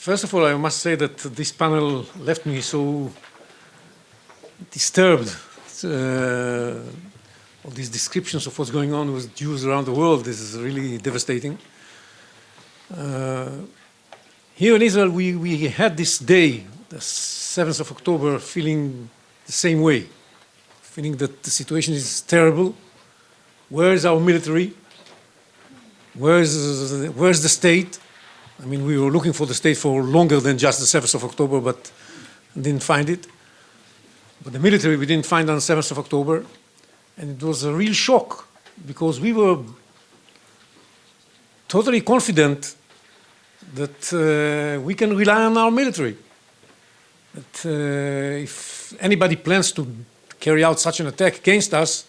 First of all, I must say that this panel left me so disturbed. All these descriptions of what's going on with Jews around the world is really devastating. Here in Israel, we had this day, the 7th of October, feeling the same way, feeling that the situation is terrible. Where is our military? Where's the state? I mean, we were looking for the state for longer than just the 7th of October, but didn't find it. But the military we didn't find on the 7th of October. And it was a real shock because we were totally confident that we can rely on our military. That if anybody plans to carry out such an attack against us,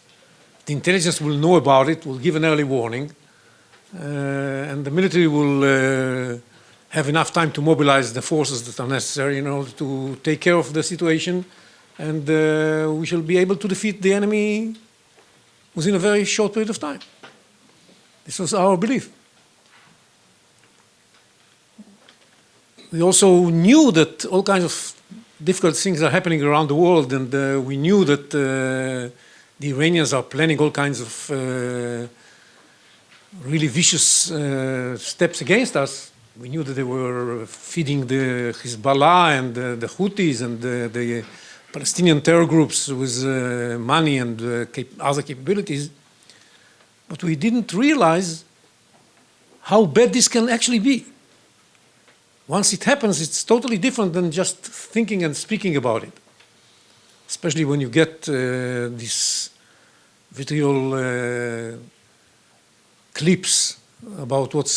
the intelligence will know about it, will give an early warning, and the military will have enough time to mobilize the forces that are necessary in order to take care of the situation, and we shall be able to defeat the enemy within a very short period of time. This was our belief. We also knew that all kinds of difficult things are happening around the world, and we knew that the Iranians are planning all kinds of really vicious steps against us. We knew that they were feeding the Hezbollah and the Houthis and the Palestinian terror groups with money and other capabilities. But we didn't realize how bad this can actually be. Once it happens, it's totally different than just thinking and speaking about it. Especially when you get these vitriol clips about what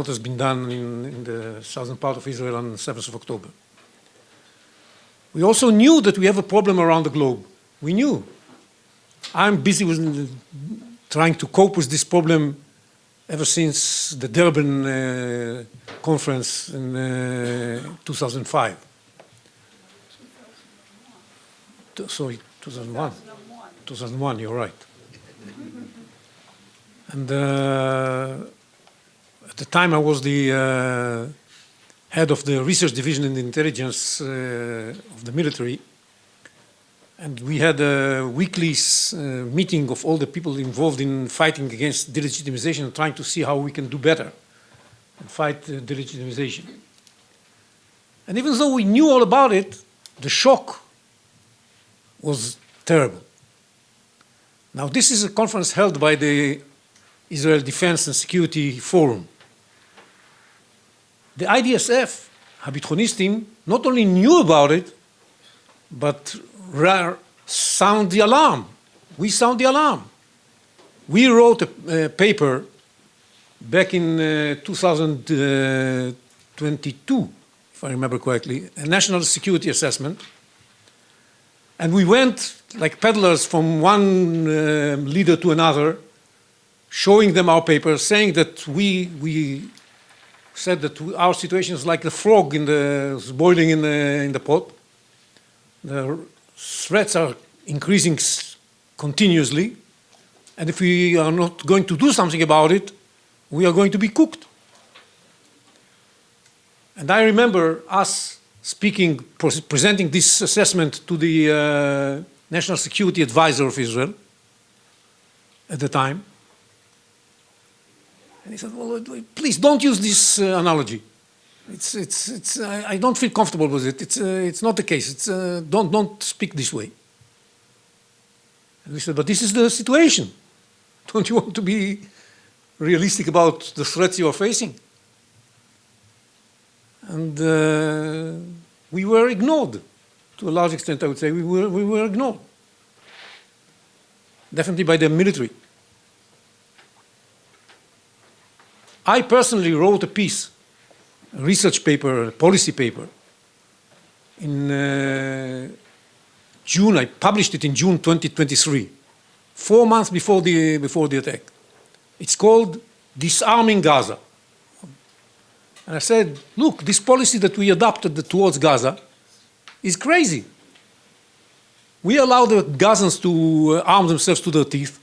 has been done in the southern part of Israel on the 7th of October. We also knew that we have a problem around the globe. We knew. I'm busy with trying to cope with this problem ever since the Durban conference in 2005. Sorry, 2001. 2001, you're right. And at the time I was the head of the research division in the intelligence of the military. And we had a weekly meeting of all the people involved in fighting against delegitimization and trying to see how we can do better and fight delegitimization. And even though we knew all about it, the shock was terrible. Now, this is a conference held by the Israel Defense and Security Forum. The IDSF-Habithonistim not only knew about it, but sound the alarm. We sound the alarm. We wrote a paper back in 2022, if I remember correctly, a national security assessment. And we went like peddlers from one leader to another, showing them our paper, saying that we said that our situation is like the frog boiling in the pot. The threats are increasing continuously, and if we are not going to do something about it, we are going to be cooked. And I remember us presenting this assessment to the National Security Advisor of Israel at the time. And he said, well, please don't use this analogy. I don't feel comfortable with it. It's not the case. Don't speak this way. And we said, but this is the situation. Don't you want to be realistic about the threats you are facing? And we were ignored. To a large extent, I would say, we were ignored. Definitely by the military. I personally wrote a piece, a research paper, a policy paper. In June, I published it in June 2023, 4 months before the attack. It's called Disarming Gaza. And I said, look, this policy that we adopted towards Gaza is crazy. We allow the Gazans to arm themselves to their teeth,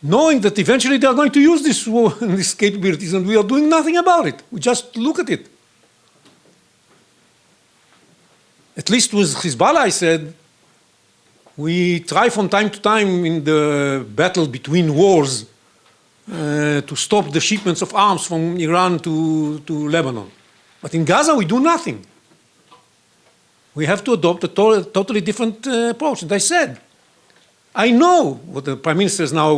knowing that eventually they are going to use these capabilities, and we are doing nothing about it. We just look at it. At least with Hezbollah, I said, we try from time to time in the battle between wars to stop the shipments of arms from Iran to Lebanon. But in Gaza, we do nothing. We have to adopt a totally different approach. And I said, I know what the Prime Minister is now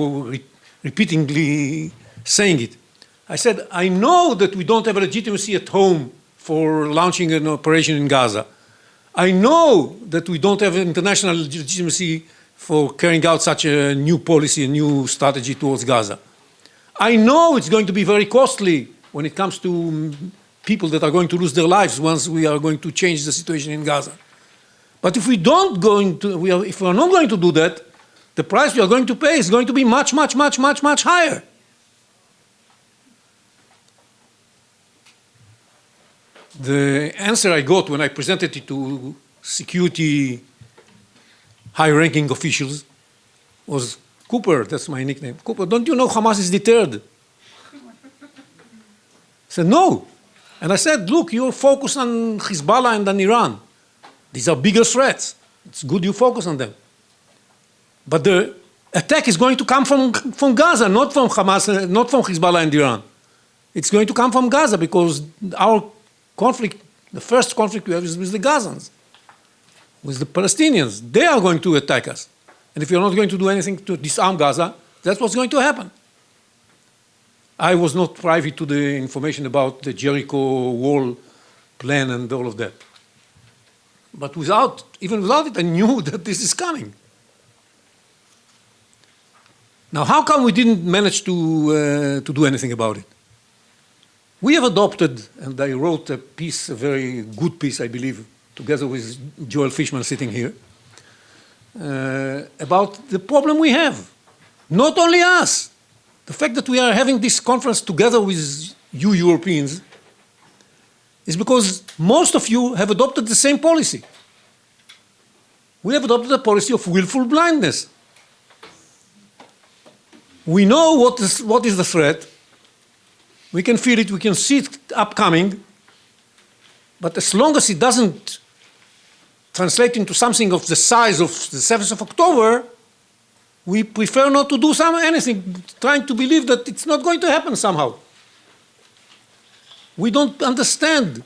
repeatedly saying it. I said, I know that we don't have a legitimacy at home for launching an operation in Gaza. I know that we don't have international legitimacy for carrying out such a new policy, a new strategy towards Gaza. I know it's going to be very costly when it comes to people that are going to lose their lives once we are going to change the situation in Gaza. But if we don't if we are not going to do that, the price we are going to pay is going to be much, much, much, much, much higher. The answer I got when I presented it to security high-ranking officials was, Cooper, that's my nickname. Cooper, don't you know Hamas is deterred? I said, no. And I said, look, you're focused on Hezbollah and on Iran. These are bigger threats. It's good you focus on them. But the attack is going to come from Gaza, not from Hamas, not from Hezbollah and Iran. It's going to come from Gaza because our conflict, the first conflict we have is with the Gazans, with the Palestinians. They are going to attack us. And if you're not going to do anything to disarm Gaza, that's what's going to happen. I was not privy to the information about the Jericho wall plan and all of that. But even without it, I knew that this is coming. Now, how come we didn't manage to do anything about it? We have adopted, and I wrote a piece, a very good piece, I believe, together with Joel Fishman sitting here, about the problem we have. Not only us. The fact that we are having this conference together with you Europeans is because most of you have adopted the same policy. We have adopted a policy of willful blindness. We know what is the threat. We can feel it, we can see it upcoming. But as long as it doesn't translate into something of the size of the 7th of October, we prefer not to do anything, trying to believe that it's not going to happen somehow. We don't understand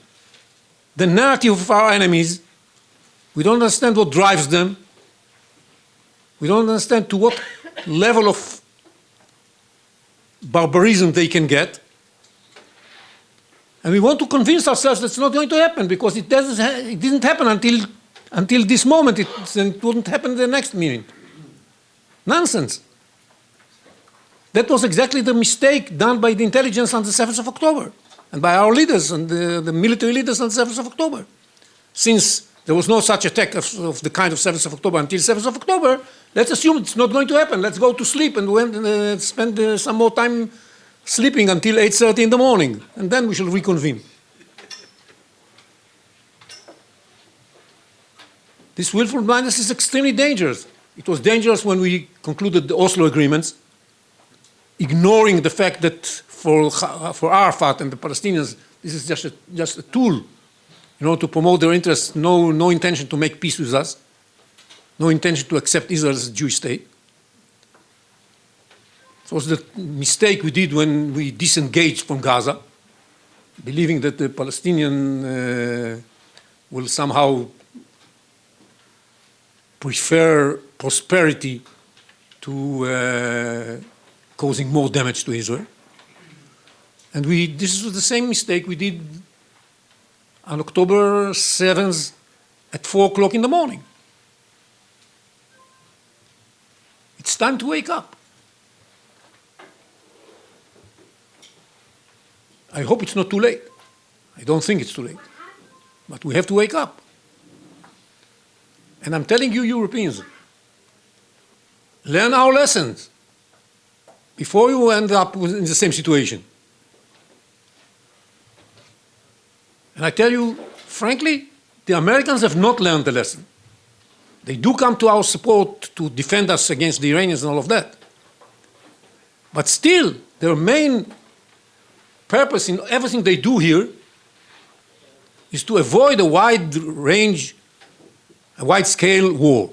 the narrative of our enemies. We don't understand what drives them. We don't understand to what level of barbarism they can get. And we want to convince ourselves that it's not going to happen because it didn't happen until this moment, and it wouldn't happen the next minute. Nonsense. That was exactly the mistake done by the intelligence on the 7th of October and by our leaders and the military leaders on the 7th of October. Since there was no such attack of the kind of 7th of October until 7th of October, let's assume it's not going to happen. Let's go to sleep and spend some more time sleeping until 8:30 in the morning, and then we shall reconvene. This willful blindness is extremely dangerous. It was dangerous when we concluded the Oslo agreements, ignoring the fact that for Arafat and the Palestinians, this is just a tool, to promote their interests, no intention to make peace with us, no intention to accept Israel as a Jewish state. It was the mistake we did when we disengaged from Gaza, believing that the Palestinian will somehow prefer prosperity to causing more damage to Israel. And this was the same mistake we did on October 7th at 4 o'clock in the morning. It's time to wake up. I hope it's not too late. I don't think it's too late. But we have to wake up. And I'm telling you, Europeans, learn our lessons before you end up in the same situation. And I tell you, frankly, the Americans have not learned the lesson. They do come to our support to defend us against the Iranians and all of that. But still, their main purpose in everything they do here is to avoid a wide range a wide-scale war.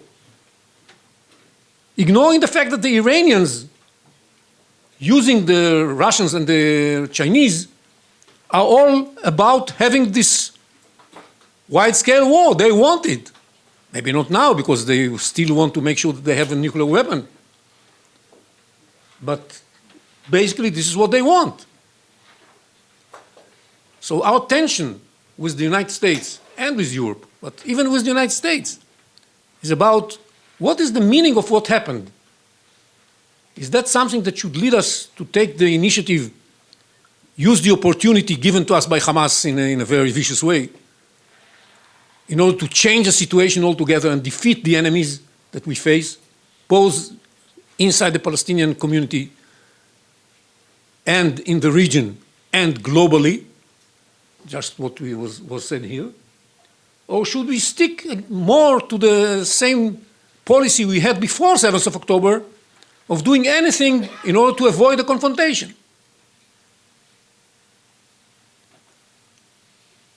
Ignoring the fact that the Iranians, using the Russians and the Chinese, are all about having this wide-scale war. They want it. Maybe not now, because they still want to make sure that they have a nuclear weapon. But basically, this is what they want. So our tension with the United States and with Europe, but even with the United States, is about what is the meaning of what happened? Is that something that should lead us to take the initiative, use the opportunity given to us by Hamas in a very vicious way, in order to change the situation altogether and defeat the enemies that we face, both inside the Palestinian community and in the region and globally, just what was said here? Or should we stick more to the same policy we had before 7th of October of doing anything in order to avoid a confrontation?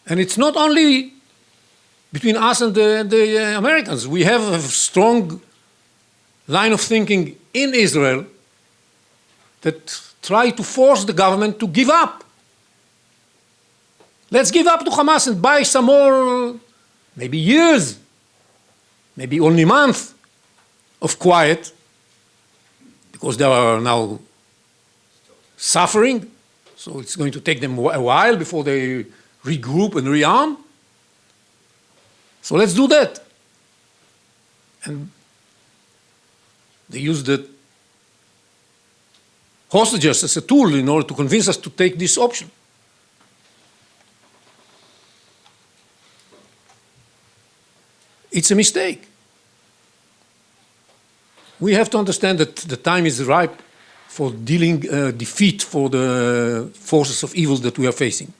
And it's not only between us and the Americans. We have a strong line of thinking in Israel that try to force the government to give up. Let's give up to Hamas and buy some more, maybe years, maybe only months of quiet, because they are now suffering, so it's going to take them a while before they regroup and rearm. So let's do that. And they use the hostages as a tool in order to convince us to take this option. It's a mistake. We have to understand that the time is ripe for dealing defeat for the forces of evil that we are facing.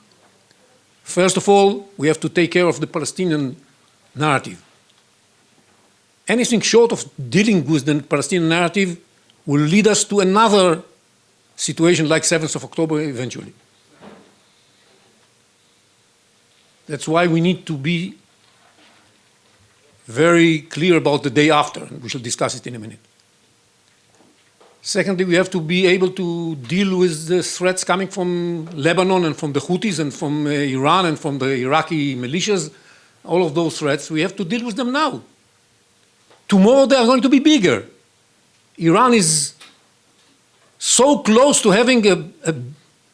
First of all, we have to take care of the Palestinian narrative. Anything short of dealing with the Palestinian narrative will lead us to another situation like 7th of October eventually. That's why we need to be very clear about the day after, and we shall discuss it in a minute. Secondly, we have to be able to deal with the threats coming from Lebanon and from the Houthis and from Iran and from the Iraqi militias. All of those threats, we have to deal with them now. Tomorrow they are going to be bigger. Iran is so close to having a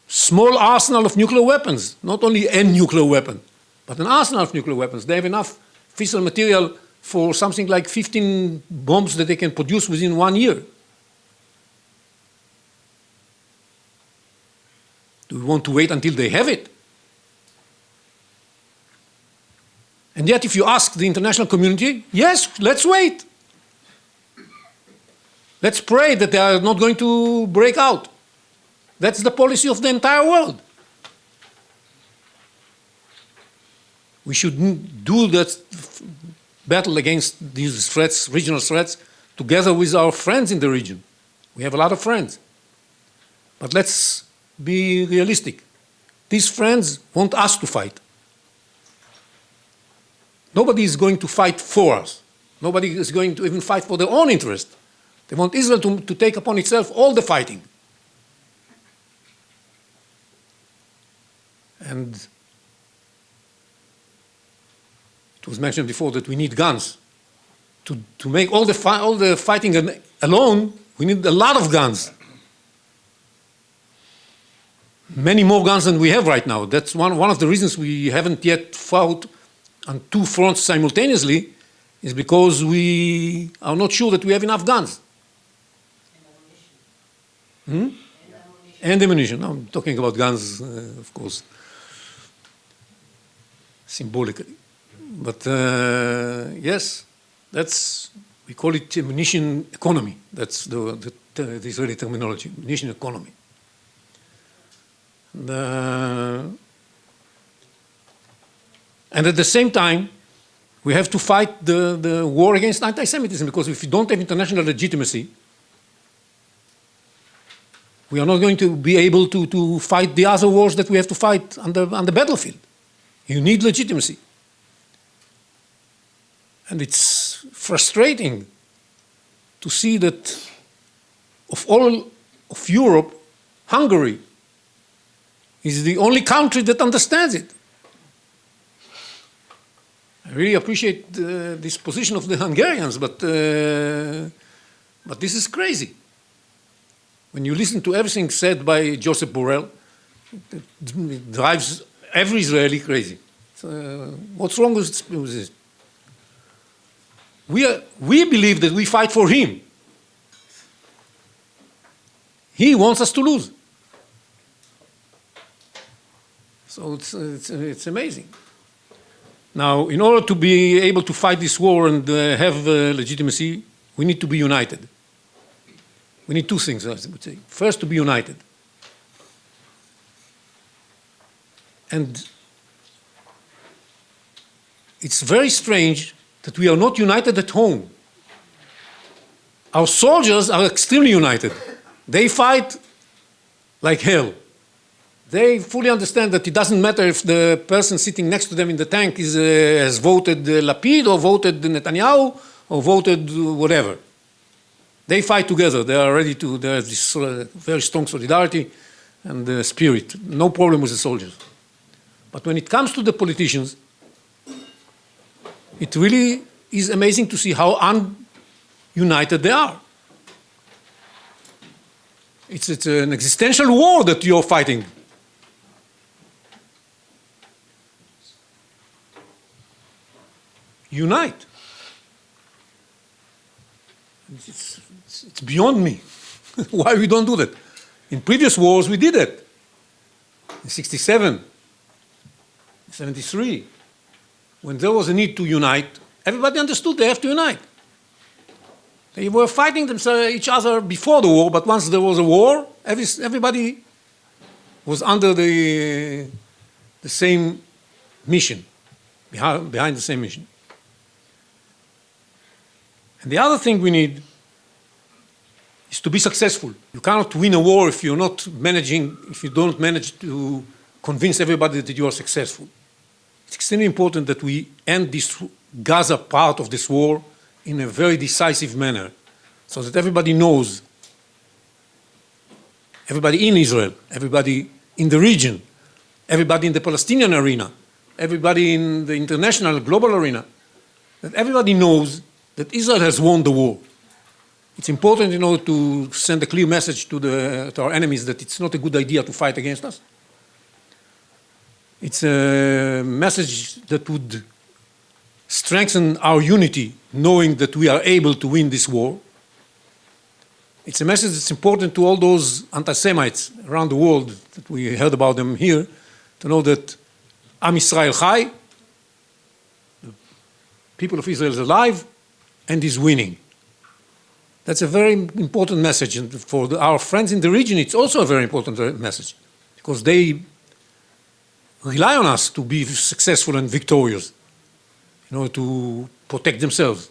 small arsenal of nuclear weapons, not only a nuclear weapon, but an arsenal of nuclear weapons. They have enough fissile material for something like 15 bombs that they can produce within 1 year. Do we want to wait until they have it? And yet, if you ask the international community, yes, let's wait. Let's pray that they are not going to break out. That's the policy of the entire world. We should do that battle against these threats, regional threats, together with our friends in the region. We have a lot of friends. But let's be realistic. These friends want us to fight. Nobody is going to fight for us. Nobody is going to even fight for their own interest. They want Israel to take upon itself all the fighting. And it was mentioned before that we need guns. To make all the fighting alone, we need a lot of guns. Many more guns than we have right now. That's one of the reasons we haven't yet fought on two fronts simultaneously, is because we are not sure that we have enough guns. And ammunition. I'm talking about guns, of course, symbolically. But yes, we call it ammunition economy. That's the Israeli terminology, ammunition economy. And at the same time, we have to fight the war against anti-Semitism, because if we don't have international legitimacy, we are not going to be able to fight the other wars that we have to fight on the battlefield. You need legitimacy. And it's frustrating to see that of all of Europe, Hungary is the only country that understands it. I really appreciate this position of the Hungarians, but this is crazy. When you listen to everything said by Joseph Borrell, it drives every Israeli crazy. So, what's wrong with this? We believe that we fight for him. He wants us to lose. So it's amazing. Now, in order to be able to fight this war and have legitimacy, we need to be united. We need two things, I would say. First, to be united. And it's very strange that we are not united at home. Our soldiers are extremely united. They fight like hell. They fully understand that it doesn't matter if the person sitting next to them in the tank has voted Lapid or voted Netanyahu or voted whatever. They fight together. They are ready to, there's this very strong solidarity and spirit. No problem with the soldiers. But when it comes to the politicians, it really is amazing to see how ununited they are. It's an existential war that you're fighting. Unite. It's beyond me why we don't do that. In previous wars, we did it. In 67, 73, when there was a need to unite, everybody understood they have to unite. They were fighting each other before the war, but once there was a war, everybody was under the same mission, behind the same mission. And the other thing we need is to be successful. You cannot win a war if you don't manage to convince everybody that you are successful. It's extremely important that we end this Gaza part of this war in a very decisive manner, so that everybody knows, everybody in Israel, everybody in the region, everybody in the Palestinian arena, everybody in the international, global arena, that everybody knows that Israel has won the war. It's important, to send a clear message to our enemies that it's not a good idea to fight against us. It's a message that would strengthen our unity, knowing that we are able to win this war. It's a message that's important to all those anti-Semites around the world that we heard about them here, to know that Am Yisrael Chai, the people of Israel is alive, and is winning. That's a very important message, and for our friends in the region, it's also a very important message, because they rely on us to be successful and victorious, to protect themselves.